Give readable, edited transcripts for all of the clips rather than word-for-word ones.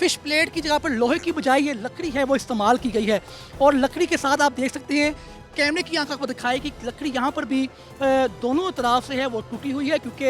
Fish plate की जगह पर लोहे की बजाय ये लकड़ी है वो इस्तेमाल की गई है। और लकड़ी के साथ आप देख सकते हैं कैमरे की आंख आपको दिखाई कि लकड़ी यहाँ पर भी दोनों तरफ से है वो टूटी हुई है, क्योंकि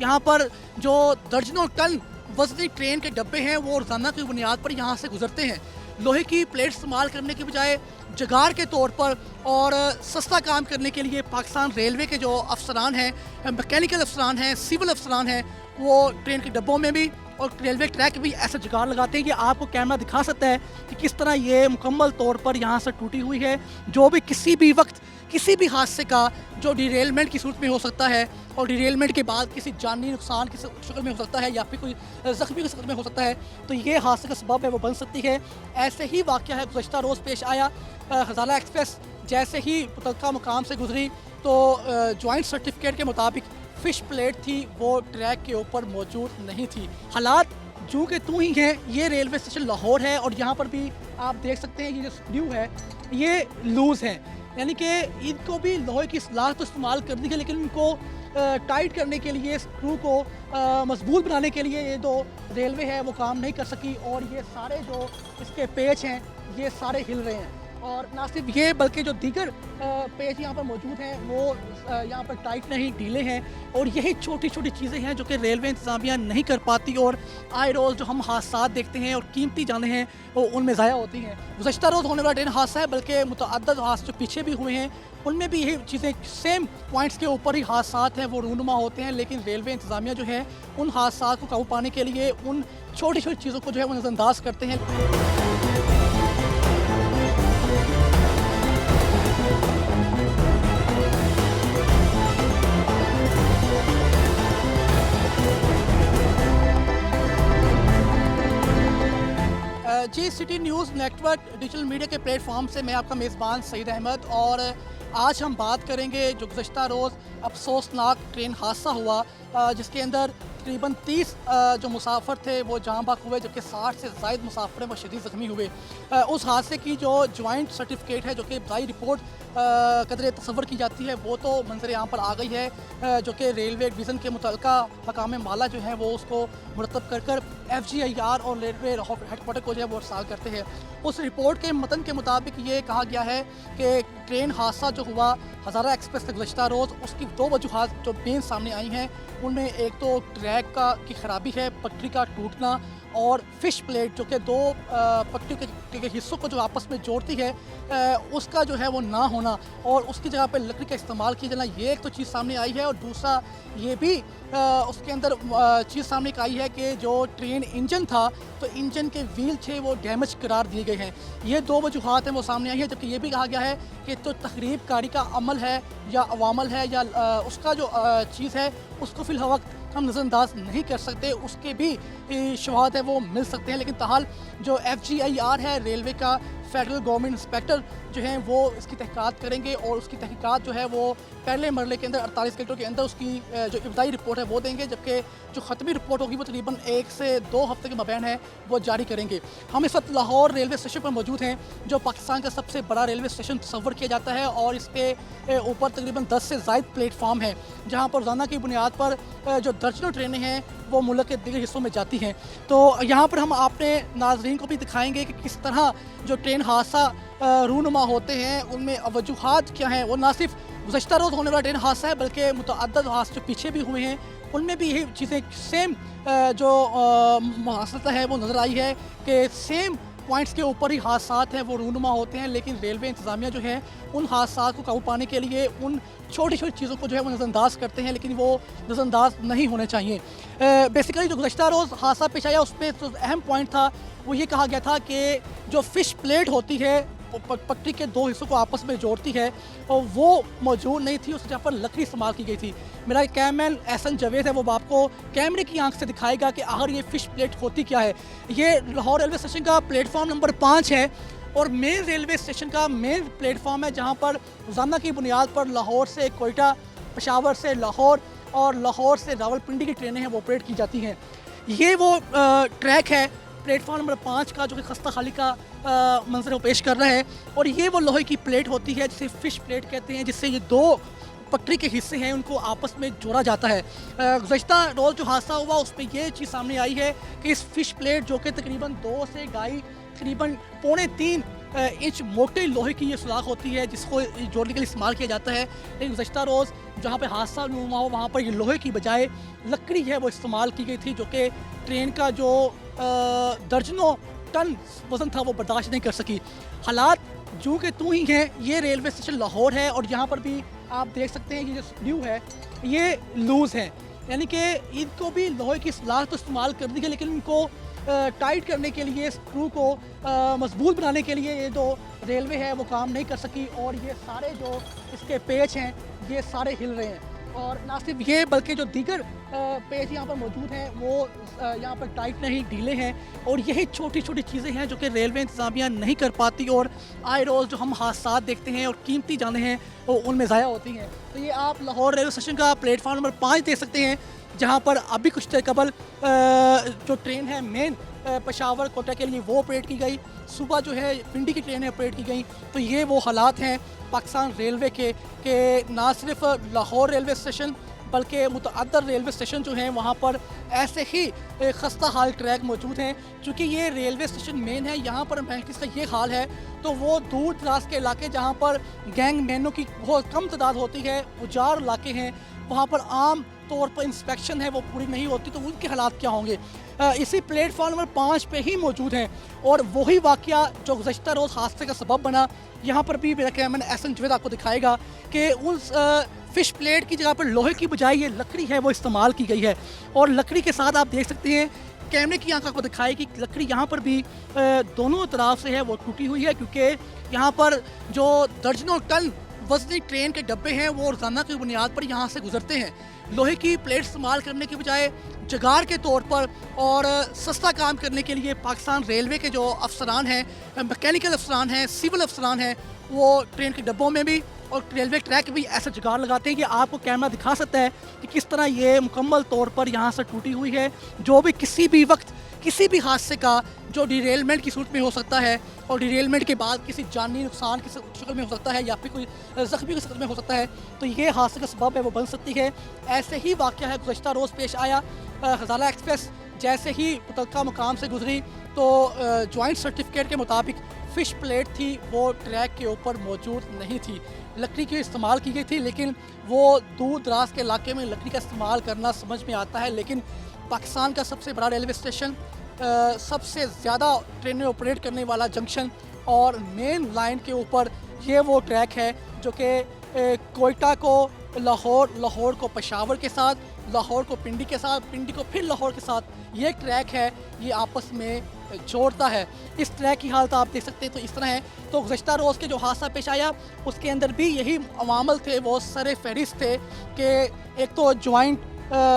यहाँ पर जो दर्जनों टन वजनी ट्रेन के डब्बे हैं वो रोज़ाना की बुनियाद पर यहाँ से गुजरते हैं। लोहे की प्लेट इस्तेमाल करने के बजाय जुगाड़ के तौर पर और सस्ता काम करने के लिए पाकिस्तान रेलवे के जो अफसरान हैं, मैकेनिकल अफसरान हैं, सिविल अफसरान हैं, वो ट्रेन के डब्बों में भी और रेलवे ट्रैक भी ऐसा जुगाड़ लगाते हैं कि आपको कैमरा दिखा सकता है कि किस तरह ये मुकम्मल तौर पर यहाँ से टूटी हुई है, जो भी किसी भी वक्त किसी भी हादसे का जो डिरेलमेंट की सूरत में हो सकता है और डिरेलमेंट के बाद किसी जानी नुकसान की शक्ल में हो सकता है या फिर कोई ज़ख्मी की शक्ल में हो सकता है, तो ये हादसे का सबब है वो बन सकती है। ऐसे ही वाक़या है गुज़श्ता रोज़ पेश आया। हज़ारा एक्सप्रेस जैसे ही मुतल्लिका मुकाम से गुजरी तो जॉइंट सर्टिफिकेट के मुताबिक फ़िश प्लेट थी वो ट्रैक के ऊपर मौजूद नहीं थी। हालात जूँ के तू ही हैं। ये रेलवे स्टेशन लाहौर है और यहाँ पर भी आप देख सकते हैं ये जो स्क्रू है ये लूज़ है, यानी कि इनको भी लोहे की सलाह तो इस्तेमाल करनी है, लेकिन इनको टाइट करने के लिए स्क्रू को मजबूत बनाने के लिए ये जो रेलवे है वो काम नहीं कर सकी और ये सारे जो इसके पेच हैं ये सारे हिल रहे हैं। और ना सिर्फ ये बल्कि जो दीगर पेज यहाँ पर मौजूद हैं वो यहाँ पर टाइट नहीं, ढीले हैं। और यही छोटी छोटी चीज़ें हैं जो कि रेलवे इंतज़ामिया नहीं कर पाती और आए रोज़ जो हम हादसा देखते हैं और कीमती जानें हैं वो उनमें ज़ाया होती हैं। गुज़श्ता रोज़ होने वाला ट्रेन हादसा है, बल्कि मुतअद्दिद हादसे जो पीछे भी हुए हैं उनमें भी यही चीज़ें सेम पॉइंट्स के ऊपर ही हादसा हैं वो रूनुमा होते हैं, लेकिन रेलवे इंतज़ामिया जो है उन हादसा को काबू पाने के लिए उन छोटी छोटी चीज़ों को जो है वो नज़रअंदाज करते हैं। G city news network digital media के प्लेटफॉर्म से मैं आपका मेज़बान सईद अहमद, और आज हम बात करेंगे जो गुज़श्ता रोज़ अफसोसनाक ट्रेन हादसा हुआ जिसके अंदर तकरीबन 30 जो मुसाफिर थे वो जाँ बाक हुए, जबकि 60 से ज़ायद मुसाफिर वो शदीद ज़ख्मी हुए। उस हादसे की जो जॉइंट सर्टिफिकेट है जो कि इब्तदाई रिपोर्ट कदर तसव्वुर की जाती है वो तो मंजर आम पर आ गई है, जो कि रेलवे डिवीज़न के मुतल्लिका हकाम माला जो है वो उसको मुरतब कर कर FGIR और रेलवे हेडक्वार्टर को जो है वो अरसाल करते हैं। उस रिपोर्ट के मतन के मुताबिक ये कहा गया है कि ट्रेन हादसा जो हुआ हज़ारा एक्सप्रेस से गुज़श्ता रोज़ उसकी दो वजूहात जो मेन सामने आई हैं उनमें एक तो ट्रैक की ख़राबी है, पटरी का टूटना, और फ़िश प्लेट जो कि दो पटरी के हिस्सों को जो आपस में जोड़ती है उसका जो है वो ना होना और उसकी जगह पर लकड़ी का इस्तेमाल किया जाना, ये एक तो चीज़ सामने आई है। और दूसरा ये भी उसके अंदर चीज़ सामने आई है कि जो ट्रेन इंजन था तो इंजन के व्हील थे वो डैमेज करार दिए गए हैं। ये दो वजूहात हैं वो सामने आई है, जबकि ये भी कहा गया है कि तो तखरीब कारी का अमल है या अवामल है या उसका जो चीज़ है उसको फ़िलहाल वक्त हम नज़रअंदाज नहीं कर सकते, उसके भी शवाहद है वो मिल सकते हैं। लेकिन ताहाल जो FGIR है रेलवे का फेडरल गवर्नमेंट इंस्पेक्टर जो हैं वो इसकी तहक़ीक़ात करेंगे और उसकी तहक़ीक़ात जो है वो पहले मरले के अंदर 48 घंटों के अंदर उसकी जो इब्तदाई रिपोर्ट है वो देंगे, जबकि जो ख़त्मी रिपोर्ट होगी वो तकरीबन 1 से 2 हफ्ते के मबैन है वो जारी करेंगे। हम इस वक्त लाहौर रेलवे स्टेशन पर मौजूद हैं जो पाकिस्तान का सबसे बड़ा रेलवे स्टेशन तस्वर किया जाता है और इसके ऊपर तकरीबन 10 से ज़ायद प्लेटफार्म है जहाँ पर रोज़ाना की बुनियाद पर जो दर्जनों ट्रेनें हैं वो मुल्क के दीगर हिस्सों में जाती हैं। तो यहाँ पर हम अपने नाज़रीन को भी दिखाएंगे कि किस तरह जो ट्रेन हादसा रूनुमा होते हैं उनमें वजूहात क्या हैं। वो ना सिर्फ गुज़श्ता रोज़ होने वाला ट्रेन हादसा है बल्कि मुतअद्दिद हादसे जो पीछे भी हुए हैं उनमें भी यही चीज़ें सेम जो मुहासरत है वो नज़र आई है कि सेम पॉइंट्स के ऊपर ही हादसात हैं वो रूनुमा होते हैं, लेकिन रेलवे इंतज़ामिया जो है उन हादसात को काबू पाने के लिए उन छोटी छोटी चीज़ों को जो है वो नज़रअंदाज करते हैं, लेकिन वो नज़रअंदाज नहीं होने चाहिए। बेसिकली जो गुज़श्ता रोज़ हादसा पेश आया उस पर जो अहम पॉइंट था वो ये कहा गया था कि जो फ़िश प्लेट होती है पटरी के दो हिस्सों को आपस में जोड़ती है और वो मौजूद नहीं थी, उस जगह पर लकड़ी इस्तेमाल की गई थी। मेरा कैमरामैन एहसन जावेद है वो आपको कैमरे की आंख से दिखाएगा कि आखिर ये फ़िश प्लेट होती क्या है। ये लाहौर रेलवे स्टेशन का प्लेटफॉर्म नंबर 5 है और मेन रेलवे स्टेशन का मेन प्लेटफॉर्म है जहाँ पर रोज़ाना की बुनियाद पर लाहौर से कोयटा, पेशावर से लाहौर और लाहौर से रावलपिंडी की ट्रेनें हैं वो ऑपरेट की जाती हैं। ये वो ट्रैक है प्लेटफॉर्म नंबर 5 का जो कि खस्ता खाली का मंजर वो पेश कर रहा है और ये वो लोहे की प्लेट होती है जिसे फ़िश प्लेट कहते हैं, जिससे ये दो पटरी के हिस्से हैं उनको आपस में जोड़ा जाता है। गुज़श्ता रोज़ जो हादसा हुआ उसमें ये चीज़ सामने आई है कि इस फ़िश प्लेट जो कि तकरीबन 2 से तकरीबन पौने 3 इंच मोटे लोहे की ये सुराख होती है जिसको जोड़ने के लिए इस्तेमाल किया जाता है। लेकिन गुज़श्ता रोज़ जहाँ पे हादसा हुआ हो वहाँ पर ये लोहे की बजाय लकड़ी है वो इस्तेमाल की गई थी, जो कि ट्रेन का जो दर्जनों टन वज़न था वो बर्दाश्त नहीं कर सकी। हालात जूँ के तू ही हैं। ये रेलवे स्टेशन लाहौर है और यहाँ पर भी आप देख सकते हैं ये जो स्क्रू है ये लूज़ है, यानी कि इनको भी लोहे की सलाख तो इस्तेमाल कर दी है, लेकिन इनको टाइट करने के लिए, स्क्रू को मजबूत बनाने के लिए ये जो रेलवे है वो काम नहीं कर सकी और ये सारे जो इसके पेच हैं ये सारे हिल रहे हैं। और ना सिर्फ ये बल्कि जो दीगर पेच यहाँ पर मौजूद हैं वो यहाँ पर टाइट नहीं, ढीले हैं। और यही छोटी छोटी चीज़ें हैं जो कि रेलवे इंतज़ामिया नहीं कर पाती और आए रोज़ जो हम हादसा देखते हैं और कीमती जानें हैं वो उनमें ज़ाया होती हैं। तो ये आप लाहौर रेलवे स्टेशन का प्लेटफार्म नंबर 5 देख सकते हैं, जहाँ पर अभी कुछ देर कबल जो ट्रेन है मेन पेशावर कोटा के लिए वो ऑपरेट की गई, सुबह जो है पिंडी की ट्रेनें ऑपरेट की गई। तो ये वो हालात हैं पाकिस्तान रेलवे के ना सिर्फ लाहौर रेलवे स्टेशन बल्कि मुतअद्दिद रेलवे स्टेशन जो हैं वहाँ पर ऐसे ही खस्ता हाल ट्रैक मौजूद हैं। चूँकि ये रेलवे स्टेशन मेन है, यहाँ पर महंगीस का ये हाल है तो वो दूर दराज के इलाके जहाँ पर गैंग मैनों की बहुत कम तादाद होती है, उजाड़ इलाके हैं, वहाँ पर आम तौर पर इंस्पेक्शन है वो पूरी नहीं होती, तो उनके हालात क्या होंगे। इसी प्लेटफॉर्म नंबर 5 पे ही मौजूद हैं और वही वाक़या जो गुज़श्ता रोज़ हादसे का सबब बना। यहाँ पर भी मेरा कैमरामैन एहसन जवेद आपको दिखाएगा कि उस फ़िश प्लेट की जगह पर लोहे की बजाय ये लकड़ी है वो इस्तेमाल की गई है। और लकड़ी के साथ आप देख सकते हैं कैमरे की आंख आपको दिखाए कि लकड़ी यहाँ पर भी दोनों तरफ से है वो टूटी हुई है, क्योंकि यहाँ पर जो दर्जनों टन वज़नी ट्रेन के डब्बे हैं वो रोज़ाना की बुनियाद पर यहाँ से गुजरते हैं। लोहे की प्लेट इस्तेमाल करने की बजाय जगार के तौर पर और सस्ता काम करने के लिए पाकिस्तान रेलवे के जो अफसरान हैं, मैकेनिकल अफसरान हैं, सिविल अफसरान हैं, वो ट्रेन के डब्बों में भी और रेलवे ट्रैक भी ऐसा जुगाड़ लगाते हैं कि आपको कैमरा दिखा सकता है कि किस तरह ये मुकम्मल तौर पर यहाँ से टूटी हुई है, जो भी किसी भी वक्त किसी भी हादसे का जो डिरेलमेंट की सूरत में हो सकता है और डिरेलमेंट के बाद किसी जानी नुकसान की शक्ल में हो सकता है या फिर कोई ज़ख्मी की शक्ल में हो सकता है, तो ये हादसे का सबब है वो बन सकती है। ऐसे ही वाक़या है गुज़श्ता रोज़ पेश आया। खजाला एक्सप्रेस जैसे ही मुतल्लिका मुकाम से गुजरी तो जॉइंट सर्टिफिकेट के मुताबिक फ़िश प्लेट थी वो ट्रैक के ऊपर मौजूद नहीं थी। लकड़ी की इस्तेमाल की गई थी, लेकिन वो दूर दराज के इलाके में लकड़ी का इस्तेमाल करना समझ में आता है, लेकिन पाकिस्तान का सबसे बड़ा रेलवे स्टेशन, सबसे ज़्यादा ट्रेनें ऑपरेट करने वाला जंक्शन और मेन लाइन के ऊपर ये वो ट्रैक है जो कि कोयटा को लाहौर, लाहौर को पेशावर के साथ, लाहौर को पिंडी के साथ, पिंडी को फिर लाहौर के साथ ये ट्रैक है, ये आपस में जोड़ता है। इस ट्रैक की हालत आप देख सकते हैं तो इस तरह है। तो गुज़श्ता रोज़ के जो हादसा पेश आया उसके अंदर भी यही अवामल थे, वो सर फहरिस्त थे कि एक तो जॉइंट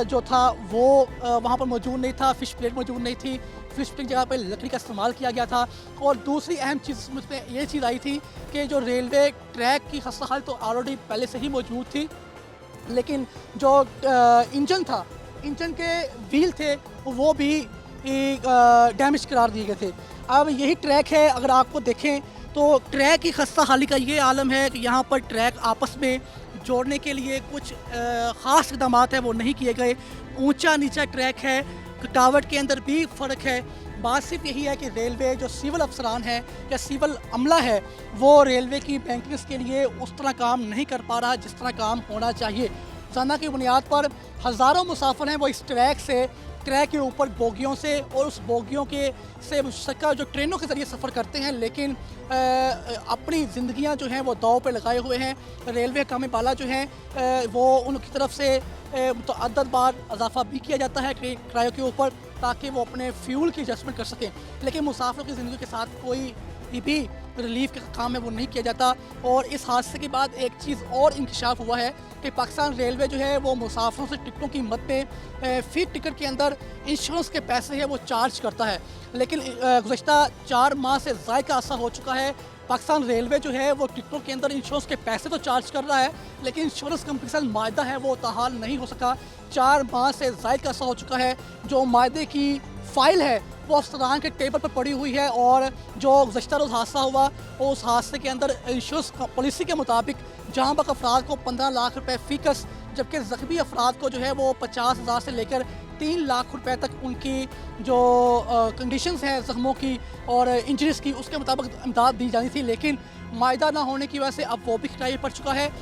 जो था वो वहाँ पर मौजूद नहीं था, फ़िश प्लेट मौजूद नहीं थी, फ़िश प्लेट जगह पर लकड़ी का इस्तेमाल किया गया था। और दूसरी अहम चीज़ समझ में ये चीज़ आई थी कि जो रेलवे ट्रैक की खस्ता हाल तो ऑलरेडी पहले से ही मौजूद थी, लेकिन जो इंजन था, इंजन के व्हील थे वो भी डैमेज करार दिए गए थे। अब यही ट्रैक है, अगर आपको देखें तो ट्रैक की खस्ता हाली का ये आलम है कि यहाँ पर ट्रैक आपस में जोड़ने के लिए कुछ ख़ास इक़दाम है वो नहीं किए गए। ऊंचा नीचा ट्रैक है, कटावट के अंदर भी फ़र्क है। बात सिर्फ यही है कि रेलवे जो सिविल अफसरान हैं या सिविल अमला है वो रेलवे की बैंकिंग्स के लिए उस तरह काम नहीं कर पा रहा जिस तरह काम होना चाहिए। रोज़ाना की बुनियाद पर हज़ारों मुसाफिर हैं वो इस ट्रैक के ऊपर बोगियों से और उस बोगियों के से मुश्तरका जो ट्रेनों के ज़रिए सफ़र करते हैं, लेकिन अपनी ज़िंदगियां जो हैं वो दाव पे लगाए हुए हैं। रेलवे काम बाला जो हैं वो उनकी तरफ से मुतअद्दिद बार इजाफ़ा भी किया जाता है किरायों के ऊपर ताकि वो अपने फ्यूल की एडजस्टमेंट कर सकें, लेकिन मुसाफिरों की ज़िंदगी के साथ कोई भी रिलीफ का काम है वो नहीं किया जाता। और इस हादसे के बाद एक चीज़ और इंकशाफ हुआ है कि पाकिस्तान रेलवे जो है वो मुसाफिरों से टिकटों की कीमत पे फ़ी टिकट के अंदर इंश्योरेंस के पैसे है वो चार्ज करता है, लेकिन गुज़श्ता 4 माह से ज़ायद का अरसा हो चुका है पाकिस्तान रेलवे जो है वो टिकटों के अंदर इंश्योरेंस के पैसे तो चार्ज कर रहा है, लेकिन इंश्योरेंस कंपनी के साथ मायदा है वो ताहाल नहीं हो सका। 4 माह से ज़ायद का अरसा हो चुका है, जो मायदे की फ़ाइल है वो अफसरान के टेबल पर पड़ी हुई है। और जो गुज़श्ता रोज़ हादसा हुआ, उस हादसे के अंदर इंश्योरेंस पॉलिसी के मुताबिक जहाँ तक अफराद को 15 लाख रुपए फ़ीकस, जबकि ज़ख्मी अफराद को जो है वो 50,000 से लेकर 3 लाख रुपए तक उनकी जो कंडीशंस हैं ज़ख्मों की और इंजरीज़ की, उसके मुताबिक इमदाद दी जानी थी। लेकिन मायदा ना होने की वजह से अब वो भी खिताई पड़ चुका है।